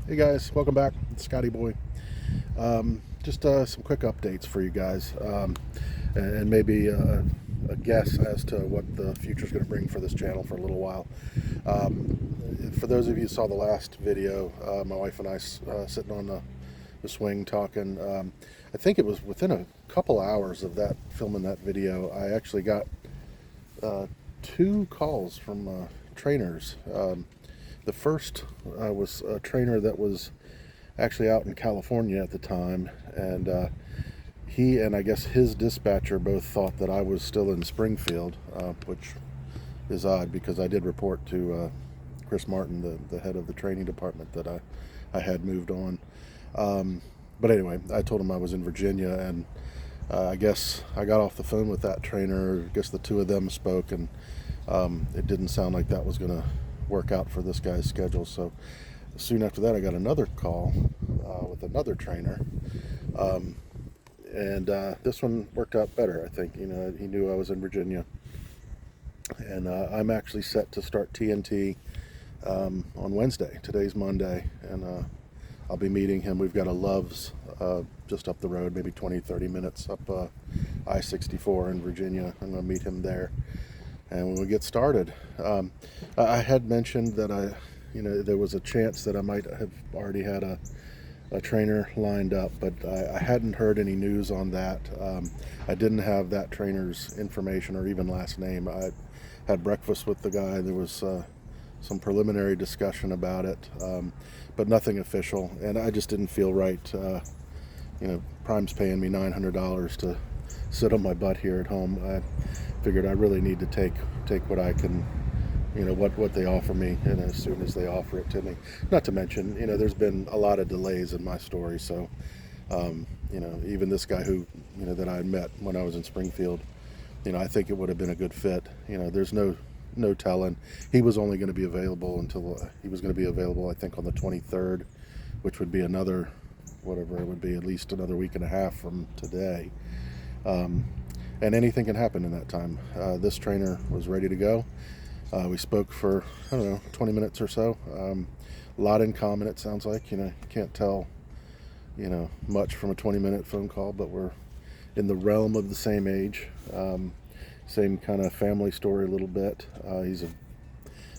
Hey guys, welcome back. It's Scotty Boy. Just some quick updates for you guys, and maybe a guess as to what the future is going to bring for this channel for a little while. For those of you who saw the last video, my wife and I sitting on the swing talking. I think it was within a couple hours of that filming that video, I actually got two calls from trainers. The first was a trainer that was actually out in California at the time, and he and I guess his dispatcher both thought that I was still in Springfield, which is odd because I did report to Chris Martin, the head of the training department, that I had moved on. But anyway, I told him I was in Virginia, and I guess I got off the phone with that trainer. I guess the two of them spoke, and it didn't sound like that was going to work out for this guy's schedule. So soon after that, I got another call with another trainer, and this one worked out better. I think he knew I was in Virginia, and I'm actually set to start TNT on Wednesday. Today's Monday, and I'll be meeting him. We've got a Love's just up the road, maybe 20-30 minutes up I-64 in Virginia. I'm going to meet him there. And when we get started, I had mentioned that there was a chance that I might have already had a trainer lined up, but I hadn't heard any news on that. I didn't have that trainer's information or even last name. I had breakfast with the guy. There was some preliminary discussion about it, but nothing official, and I just didn't feel right. Prime's paying me $900 to sit on my butt here at home. I figured I really need to take what I can, what they offer me, and as soon as they offer it to me. Not to mention, there's been a lot of delays in my story, so even this guy who that I met when I was in Springfield, I think it would have been a good fit. There's no telling. He was only going to be available until he was going to be available, I think, on the 23rd, which would be another, whatever it would be, at least another week and a half from today. And anything can happen in that time. This trainer was ready to go. We spoke for, 20 minutes or so. A lot in common, it sounds like. You can't tell, much from a 20-minute phone call, but we're in the realm of the same age. Same kind of family story a little bit. He's a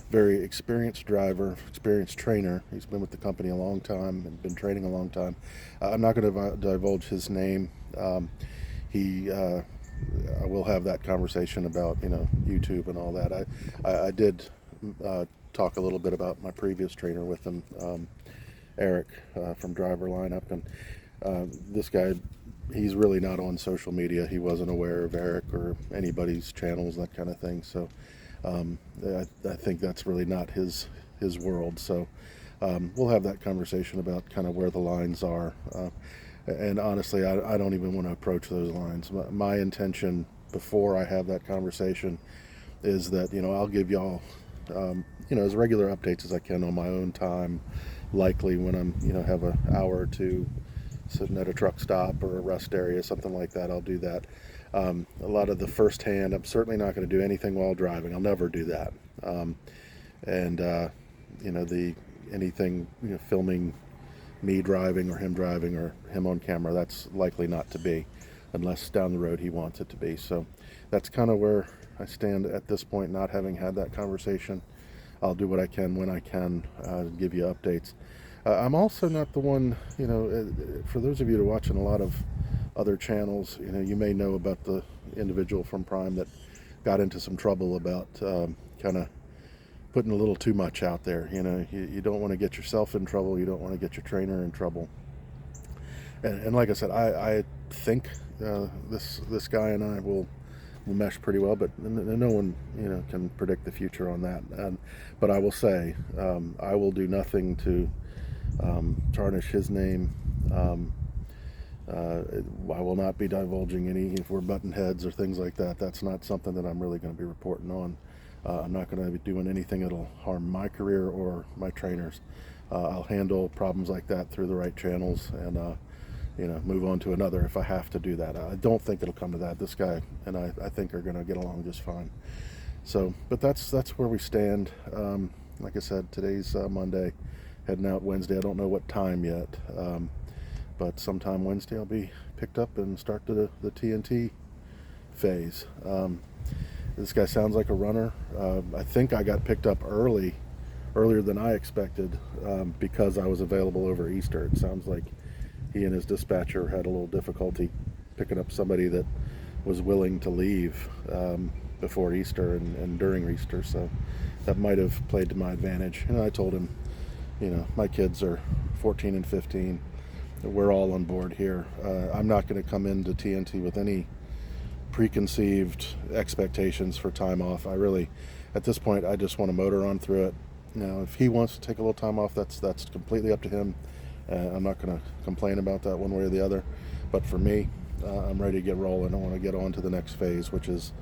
very experienced driver, experienced trainer. He's been with the company a long time and been training a long time. I'm not going to divulge his name. I will have that conversation about YouTube and all that. I did talk a little bit about my previous trainer with him, Eric from Driver Lineup, and this guy, he's really not on social media. He wasn't aware of Eric or anybody's channels, that kind of thing. So I think that's really not his world. So we'll have that conversation about kind of where the lines are. And honestly, I don't even want to approach those lines. My intention before I have that conversation is that, I'll give y'all, as regular updates as I can on my own time, likely when I'm, have an hour or two sitting at a truck stop or a rest area, something like that, I'll do that. A lot of the first hand, I'm certainly not going to do anything while driving. I'll never do that. Anything, filming me driving or him on camera, that's likely not to be, unless down the road he wants it to be. So that's kind of where I stand at this point, not having had that conversation. I'll do what I can when I can, give you updates. I'm also not the one, for those of you that are watching a lot of other channels, you may know about the individual from Prime that got into some trouble about kind of putting a little too much out there. You don't want to get yourself in trouble. You don't want to get your trainer in trouble. And like I said, I think this guy and I will mesh pretty well, but no one can predict the future on that. But I will say, I will do nothing to tarnish his name. I will not be divulging any, if we're button heads or things like that. That's not something that I'm really going to be reporting on. I'm not going to be doing anything that'll harm my career or my trainers. I'll handle problems like that through the right channels and move on to another if I have to do that. I don't think it'll come to that. This guy and I think are going to get along just fine. So, but that's where we stand. Like I said, today's Monday, heading out Wednesday. I don't know what time yet, but sometime Wednesday I'll be picked up and start the TNT phase. This guy sounds like a runner. I think I got picked up earlier than I expected, because I was available over Easter. It sounds like he and his dispatcher had a little difficulty picking up somebody that was willing to leave before Easter and during Easter, so that might have played to my advantage. And I told him, my kids are 14 and 15. We're all on board here. I'm not going to come into TNT with any preconceived expectations for time off. At this point, I just want to motor on through it. If he wants to take a little time off, that's completely up to him. I'm not going to complain about that one way or the other. But for me, I'm ready to get rolling. I want to get on to the next phase, which is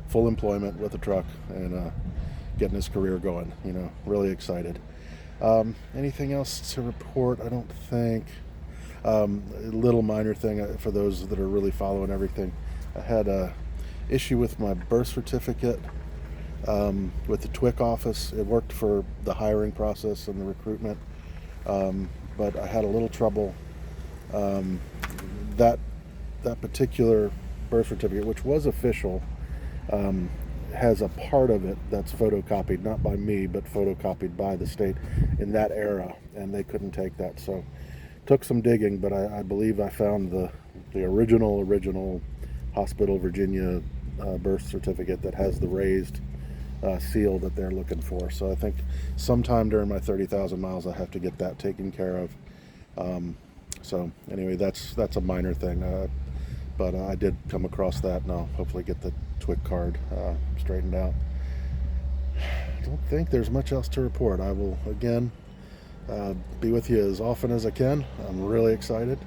full employment with a truck and getting his career going. Really excited. Anything else to report? I don't think. A little minor thing for those that are really following everything. I had a issue with my birth certificate with the TWIC office. It worked for the hiring process and the recruitment, but I had a little trouble. That particular birth certificate, which was official, has a part of it that's photocopied, not by me, but photocopied by the state in that era, and they couldn't take that. So took some digging, but I believe I found the original Hospital, Virginia birth certificate that has the raised seal that they're looking for. So I think sometime during my 30,000 miles I have to get that taken care of. So anyway, that's a minor thing, but I did come across that, and I'll hopefully get the TWIC card straightened out. I don't think there's much else to report. I will again be with you as often as I can. I'm really excited.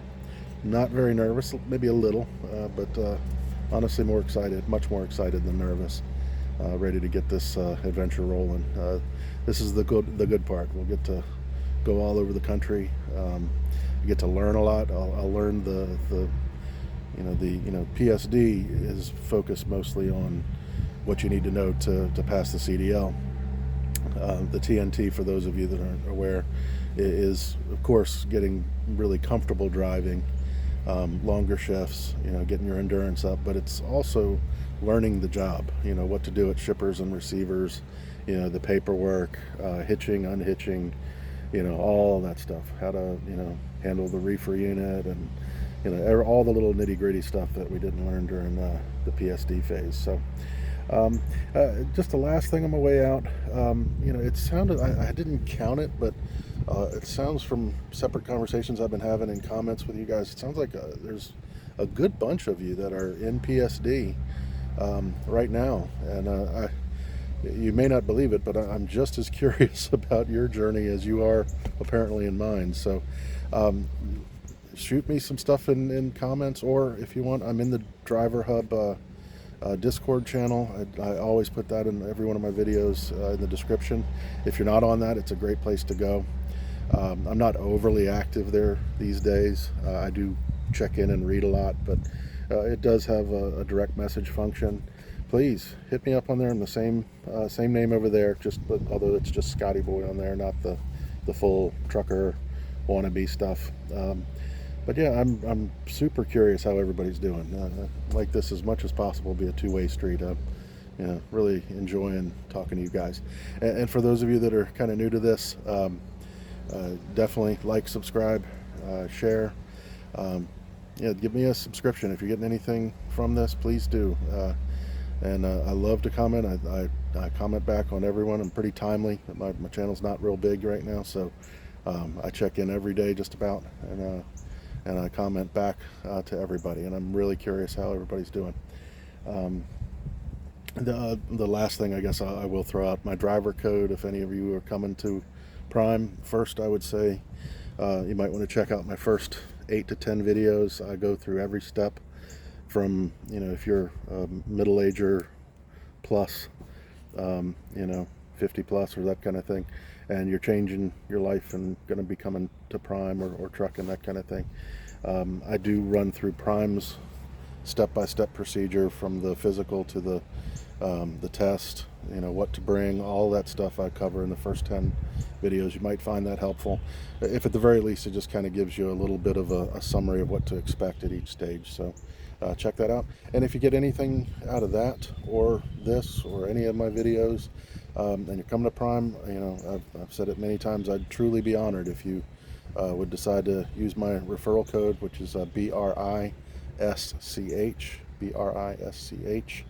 Not very nervous, maybe a little, but honestly more excited, much more excited than nervous. Ready to get this adventure rolling. This is the good part. We'll get to go all over the country. Get to learn a lot. I'll learn the PSD is focused mostly on what you need to know to pass the CDL. The TNT, for those of you that aren't aware, is of course getting really comfortable driving, longer shifts, getting your endurance up, but it's also learning the job, what to do at shippers and receivers, the paperwork, hitching, unhitching, all that stuff, how to, handle the reefer unit, and, all the little nitty gritty stuff that we didn't learn during the PSD phase. So just the last thing on my way out, it sounded, I didn't count it, but it sounds from separate conversations I've been having and comments with you guys, it sounds like there's a good bunch of you that are in PSD right now, and you may not believe it, but I'm just as curious about your journey as you are apparently in mine. So shoot me some stuff in comments, or if you want, I'm in the Driver Hub Discord channel. I always put that in every one of my videos in the description. If you're not on that, it's a great place to go. I'm not overly active there these days. I do check in and read a lot, but it does have a direct message function. Please hit me up on there. I'm the same name over there, although it's just Scotty Boy on there, not the full trucker wannabe stuff. But yeah, I'm super curious how everybody's doing. Like this as much as possible, be a two-way street. Really enjoying talking to you guys. And for those of you that are kind of new to this, definitely like, subscribe, share. Give me a subscription if you're getting anything from this. Please do. And I love to comment. I comment back on everyone. I'm pretty timely. My channel's not real big right now, so I check in every day just about, and I comment back to everybody. And I'm really curious how everybody's doing. The last thing I guess I will throw out, my driver code. If any of you are coming to Prime, first I would say you might want to check out my first 8 to 10 videos. I go through every step from, if you're a middle-ager plus, 50 plus or that kind of thing, and you're changing your life and going to be coming to Prime or trucking, that kind of thing. I do run through Prime's step-by-step procedure from the physical to the test, you know, what to bring, all that stuff I cover in the first 10 videos. You might find that helpful. If at the very least, it just kind of gives you a little bit of a summary of what to expect at each stage. So check that out. And if you get anything out of that or this or any of my videos, and you're coming to Prime, you know, I've said it many times, I'd truly be honored if you would decide to use my referral code, which is BRISCH, BRISCH.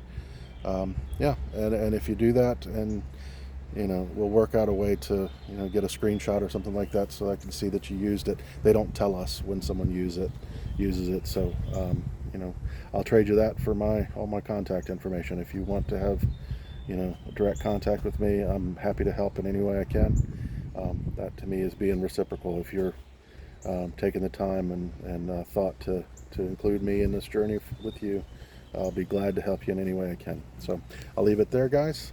Yeah, and if you do that, and you know, we'll work out a way to, you know, get a screenshot or something like that so I can see that you used it. They don't tell us when someone uses it, so you know, I'll trade you that for all my contact information. If you want to have, you know, direct contact with me, I'm happy to help in any way I can. That to me is being reciprocal. If you're taking the time and thought to include me in this journey with you, I'll be glad to help you in any way I can. So I'll leave it there, guys.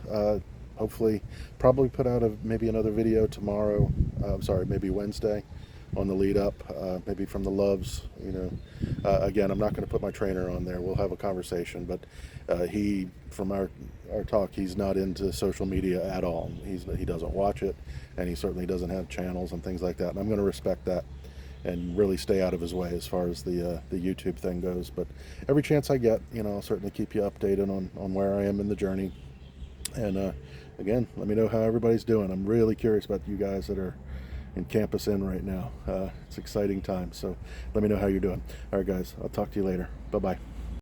Hopefully, probably put out maybe another video tomorrow. Sorry, maybe Wednesday on the lead up, maybe from the Loves. You know, again, I'm not going to put my trainer on there. We'll have a conversation, but from our talk, he's not into social media at all. He doesn't watch it, and he certainly doesn't have channels and things like that. And I'm going to respect that and really stay out of his way as far as the YouTube thing goes. But every chance I get, you know, I'll certainly keep you updated on where I am in the journey. And again, let me know how everybody's doing. I'm really curious about you guys that are in Campus Inn right now. It's an exciting time, so let me know how you're doing. All right, guys, I'll talk to you later. Bye-bye.